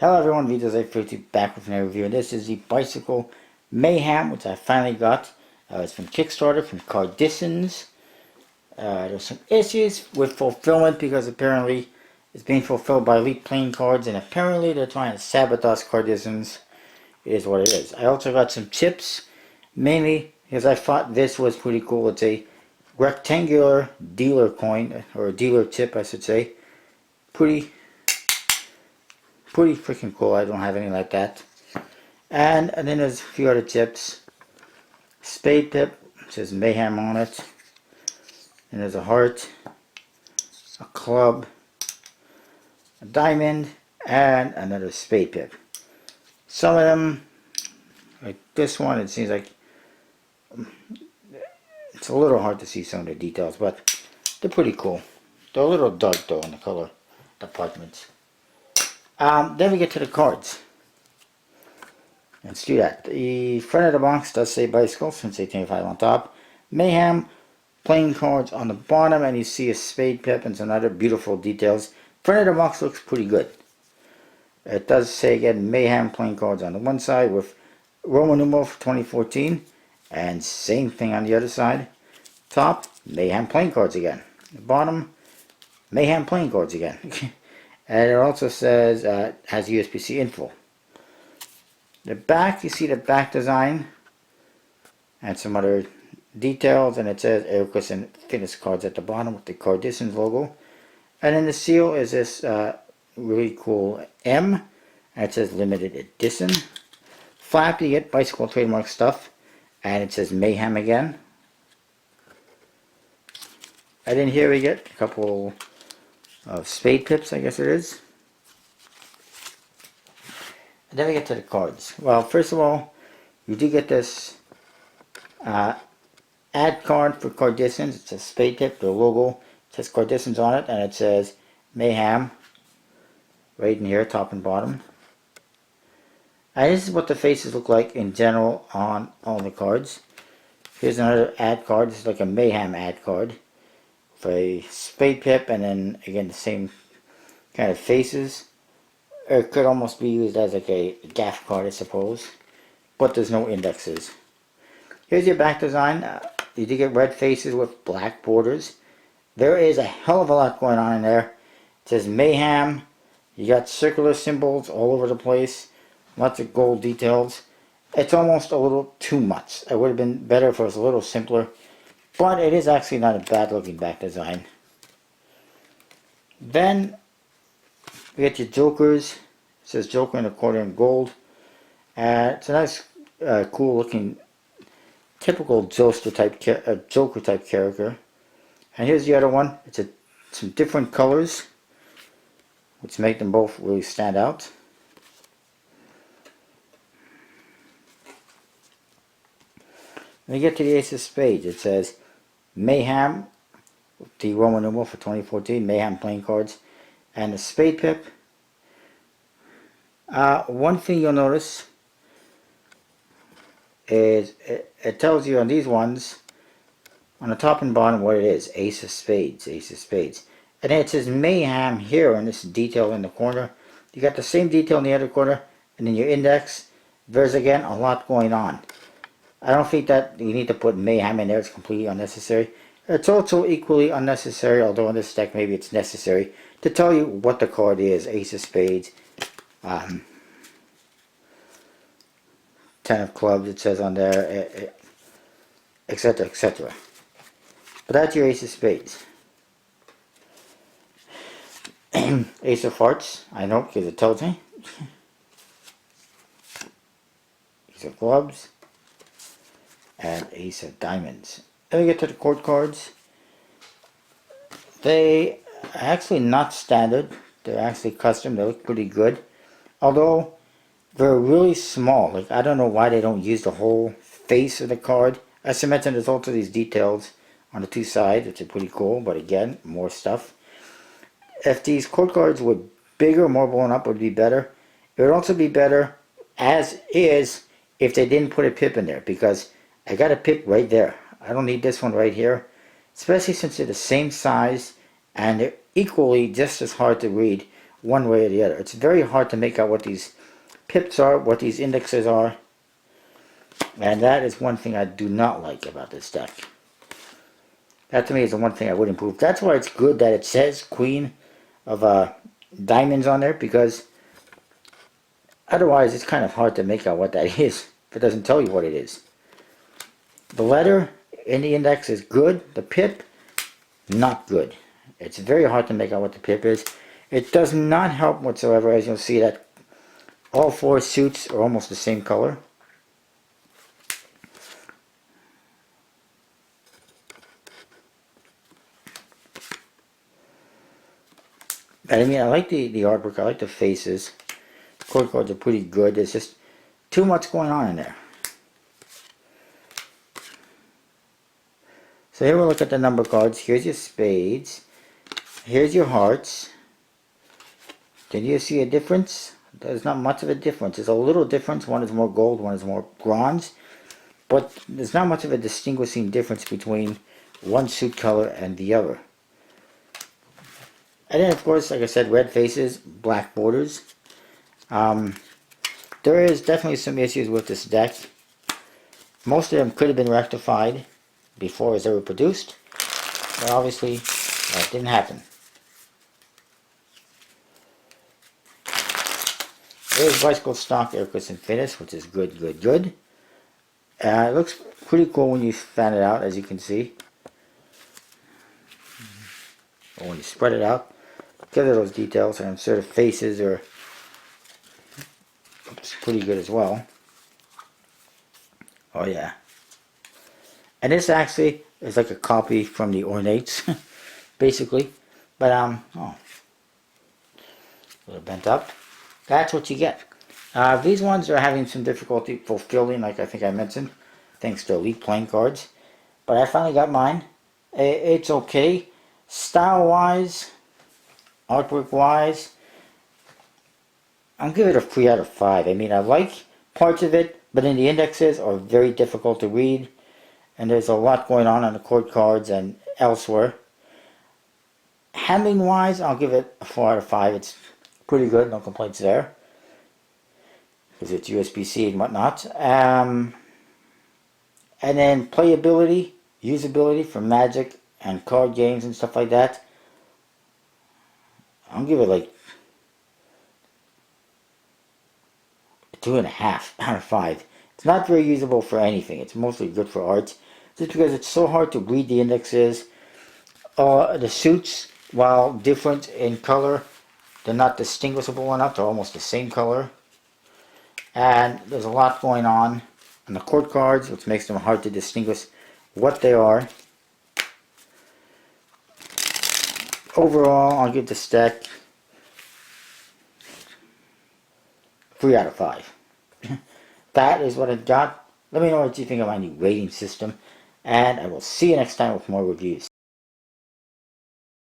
Hello everyone, Vito's850 back with another review. This is the bicycle Mayhem, which I finally got. It's from Kickstarter, from Cardisons. There's some issues with fulfillment because apparently it's being fulfilled by Elite Playing Cards, and apparently they're trying to sabotage Cardisons. It is what it is. I also got some chips, mainly because I thought this was pretty cool. It's a rectangular dealer coin, or dealer chip I should say. Pretty freaking cool. I don't have any like that. And then there's a few other chips. Spade pip, it says Mayhem on it. And there's a heart, a club, a diamond, and another spade pip. Some of them, like this one, it seems like it's a little hard to see some of the details, but they're pretty cool. They're a little dark though in the color department. Then we get to the cards. Let's do that. The front of the box does say bicycle, since 1885 on top. Mayhem, playing cards on the bottom, and you see a spade pip and some other beautiful details. Front of the box looks pretty good. It does say again Mayhem playing cards on the one side with Roman numeral for 2014, and same thing on the other side. Top, Mayhem playing cards again. The bottom, Mayhem playing cards again. And it also says has USB-C info. The back, you see the back design and some other details, and it says Ericus and Fitness cards at the bottom with the Cardisons logo. And then the seal is this really cool M, and it says limited edition. Flap, you get bicycle trademark stuff, and it says Mayhem again. And then here we get a couple of spade pips, I guess it is. And then we get to the cards. Well, first of all, you do get this ad card for Cardisons. It's a spade tip, the logo. It says Cardisons on it, and it says Mayhem right in here, top and bottom. And this is what the faces look like in general on all the cards. Here's another ad card. This is like a Mayhem ad card for a spade pip, and then again the same kind of faces. It could almost be used as like a gaff card, I suppose, but there's no indexes. Here's your back design. You do get red faces with black borders. There is a hell of a lot going on in there. It says Mayhem. You got circular symbols all over the place, lots of gold details. It's almost a little too much. It would have been better if it was a little simpler. But it is actually not a bad looking back design. Then we get your jokers. It says Joker in a quarter in gold. It's a nice, cool looking, typical Joker type character. And here's the other one. It's some different colors, which make them both really stand out. When you get to the Ace of Spades, it says Mayhem, the Roman numeral for 2014, Mayhem playing cards, and the spade pip. One thing you'll notice is it tells you on these ones, on the top and bottom, what it is. Ace of Spades, Ace of Spades. And then it says Mayhem here in this detail in the corner. You got the same detail in the other corner, and then your index. There's again a lot going on. I don't think that you need to put Mayhem in there. It's completely unnecessary. It's also equally unnecessary, although in this deck maybe it's necessary, to tell you what the card is. Ace of Spades, 10 of clubs, it says on there, etc., etc. But that's your Ace of Spades. Ace of Hearts, I know because it tells me. Ace of Clubs, and Ace of Diamonds. Then we get to the court cards. They are actually not standard. They're actually custom. They look pretty good. Although they're really small. Like, I don't know why they don't use the whole face of the card. As I mentioned, there's also these details on the two sides, which are pretty cool. But again, more stuff. If these court cards were bigger, more blown up, would be better. It would also be better, as is, if they didn't put a pip in there. Because I got a pip right there. I don't need this one right here. Especially since they're the same size and they're equally just as hard to read one way or the other. It's very hard to make out what these pips are, what these indexes are. And that is one thing I do not like about this deck. That to me is the one thing I would improve. That's why it's good that it says Queen of Diamonds on there, because otherwise it's kind of hard to make out what that is if it doesn't tell you what it is. The letter in the index is good. The pip, not good. It's very hard to make out what the pip is. It does not help whatsoever, as you'll see that all four suits are almost the same color. I mean, I like the artwork, I like the faces. The chord cards are pretty good. There's just too much going on in there. So here we'll look at the number cards. Here's your spades. Here's your hearts. Did you see a difference? There's not much of a difference. There's a little difference. One is more gold, one is more bronze. But there's not much of a distinguishing difference between one suit color and the other. And then, of course, like I said, red faces, black borders. There is definitely some issues with this deck. Most of them could have been rectified before it was ever produced, but obviously that didn't happen. There's bicycle stock Aircus and Fitness, which is good, good, good. It looks pretty cool when you fan it out, as you can see. Or when you spread it out. Because of those details, and I'm sure the faces are pretty good as well. Oh yeah. And this actually is like a copy from the Ornates, basically. But oh, a little bent up. That's what you get. These ones are having some difficulty fulfilling, like I think I mentioned, thanks to Elite playing cards. But I finally got mine. It's okay. Style-wise, artwork-wise, I'll give it a 3 out of 5. I mean, I like parts of it, but then the indexes are very difficult to read. And there's a lot going on the chord cards and elsewhere. Handling-wise, I'll give it a 4 out of 5. It's pretty good, no complaints there. Because it's USB-C and whatnot. And then playability, usability for Magic and card games and stuff like that, I'll give it like 2.5 out of 5. It's not very usable for anything. It's mostly good for art. Just because it's so hard to read the indexes. The suits, while different in color, they're not distinguishable enough. They're almost the same color. And there's a lot going on the chord cards, which makes them hard to distinguish what they are. Overall, I'll give this deck 3 out of 5. That is what I got. Let me know what you think of my new rating system. And I will see you next time with more reviews.